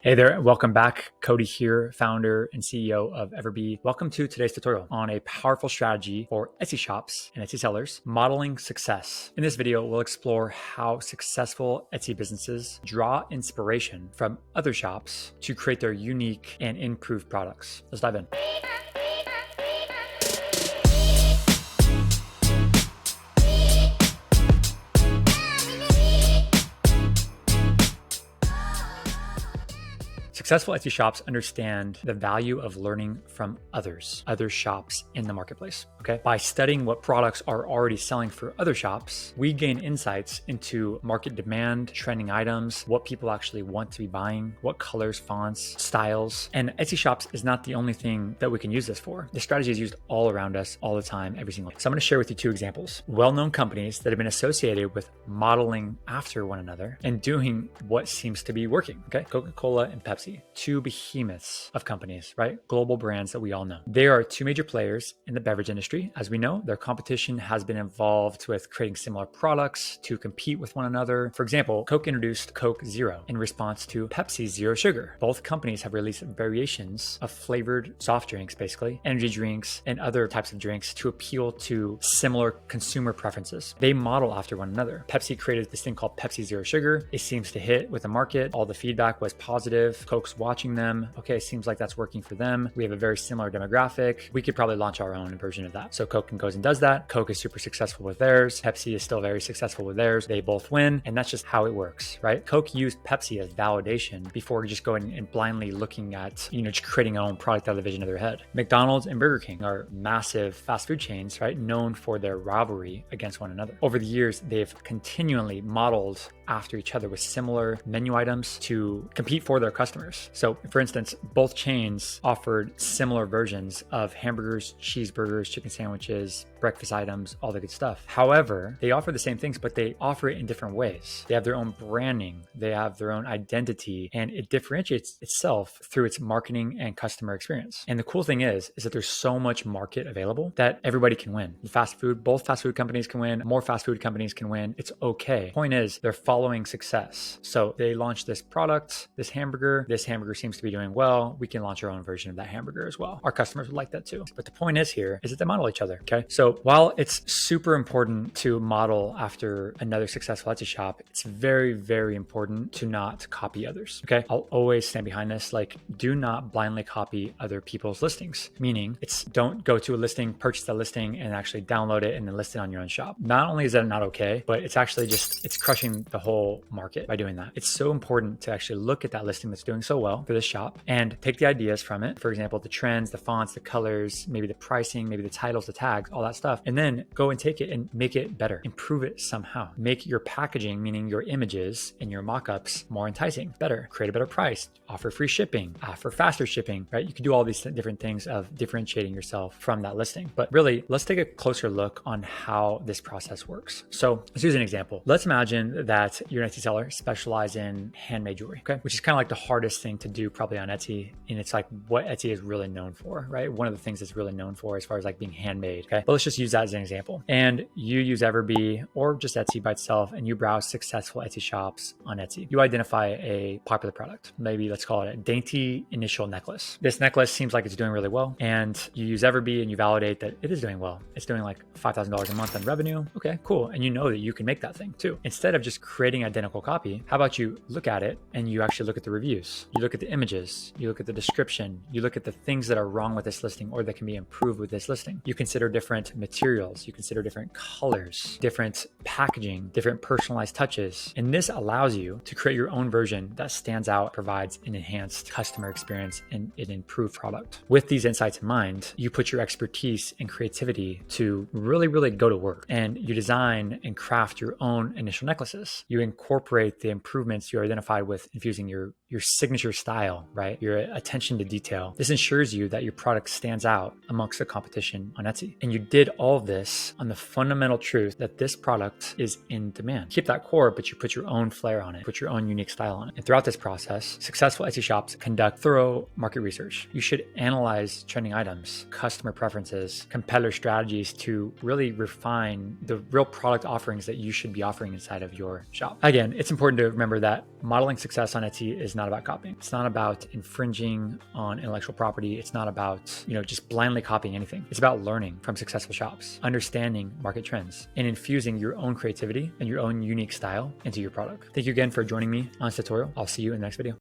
Hey there, welcome back. Cody here, founder and CEO of EverBee. Welcome to today's tutorial on a powerful strategy for Etsy shops and Etsy sellers, modeling success. In this video, we'll explore how successful Etsy businesses draw inspiration from other shops to create their unique and improved products. Let's dive in. Successful Etsy shops understand the value of learning from other shops in the marketplace. Okay. By studying what products are already selling for other shops, we gain insights into market demand, trending items, what people actually want to be buying, what colors, fonts, styles. And Etsy shops is not the only thing that we can use this for. The strategy is used all around us all the time, every single day. So I'm going to share with you two examples. Well-known companies that have been associated with modeling after one another and doing what seems to be working. Okay. Coca-Cola and Pepsi. Two behemoths of companies, right? Global brands that we all know. They are two major players in the beverage industry. As we know, their competition has been involved with creating similar products to compete with one another. For example, Coke introduced Coke Zero in response to Pepsi Zero Sugar. Both companies have released variations of flavored soft drinks, basically, energy drinks and other types of drinks to appeal to similar consumer preferences. They model after one another. Pepsi created this thing called Pepsi Zero Sugar. It seems to hit with the market. All the feedback was positive. Coke's watching them. Okay, seems like that's working for them. We have a very similar demographic. We could probably launch our own version of that. So Coke goes and does that. Coke is super successful with theirs. Pepsi is still very successful with theirs. They both win. And that's just how it works, right? Coke used Pepsi as validation before just going and blindly looking at, just creating their own product out of the vision of their head. McDonald's and Burger King are massive fast food chains, right? Known for their rivalry against one another. Over the years, they've continually modeled after each other with similar menu items to compete for their customers. So for instance, both chains offered similar versions of hamburgers, cheeseburgers, chicken sandwiches, breakfast items, all the good stuff. However, they offer the same things, but they offer it in different ways. They have their own branding, they have their own identity, and it differentiates itself through its marketing and customer experience. And the cool thing is that there's so much market available that everybody can win. Both fast food companies can win, more fast food companies can win. It's okay. Point is, they're following success. So they launched this product, this hamburger seems to be doing well. We can launch our own version of that hamburger as well. Our customers would like that too. But the point is here is that they model each other. Okay. So while it's super important to model after another successful Etsy shop, it's very, very important to not copy others. Okay. I'll always stand behind this. Like, do not blindly copy other people's listings. Meaning don't go to a listing, purchase the listing and actually download it and then list it on your own shop. Not only is that not okay, but it's actually it's crushing the whole market by doing that. It's so important to actually look at that listing that's doing so well for this shop and take the ideas from it. For example, the trends, the fonts, the colors, maybe the pricing, maybe the titles, the tags, all that stuff. And then go and take it and make it better, improve it somehow. Make your packaging, meaning your images and your mock-ups, more enticing, better, create a better price, offer free shipping, offer faster shipping, right? You can do all these different things of differentiating yourself from that listing. But really, let's take a closer look on how this process works. So let's use an example. Let's imagine that you're an Etsy seller, specialize in handmade jewelry, okay? Which is kind of like the hardest thing to do probably on Etsy. And it's like what Etsy is really known for, right? One of the things it's really known for as far as like being handmade, okay? But let's just use that as an example. And you use EverBee or just Etsy by itself and you browse successful Etsy shops on Etsy. You identify a popular product. Maybe let's call it a dainty initial necklace. This necklace seems like it's doing really well. And you use EverBee and you validate that it is doing well. It's doing like $5,000 a month in revenue. Okay, cool. And you know that you can make that thing too. Instead of just creating identical copy, how about you look at it and you actually look at the reviews, you look at the images, you look at the description, you look at the things that are wrong with this listing or that can be improved with this listing. You consider different materials, you consider different colors, different packaging, different personalized touches. And this allows you to create your own version that stands out, provides an enhanced customer experience and an improved product. With these insights in mind, you put your expertise and creativity to really, really go to work and you design and craft your own initial necklaces. You incorporate the improvements you identified with infusing your signature style, right? Your attention to detail. This ensures you that your product stands out amongst the competition on Etsy. And you did did all of this on the fundamental truth that this product is in demand. Keep that core, but you put your own flair on it, put your own unique style on it. And throughout this process, successful Etsy shops conduct thorough market research. You should analyze trending items, customer preferences, competitor strategies to really refine the real product offerings that you should be offering inside of your shop. Again, it's important to remember that modeling success on Etsy is not about copying. It's not about infringing on intellectual property. It's not about, just blindly copying anything. It's about learning from successful shops, understanding market trends, and infusing your own creativity and your own unique style into your product. Thank you again for joining me on this tutorial. I'll see you in the next video.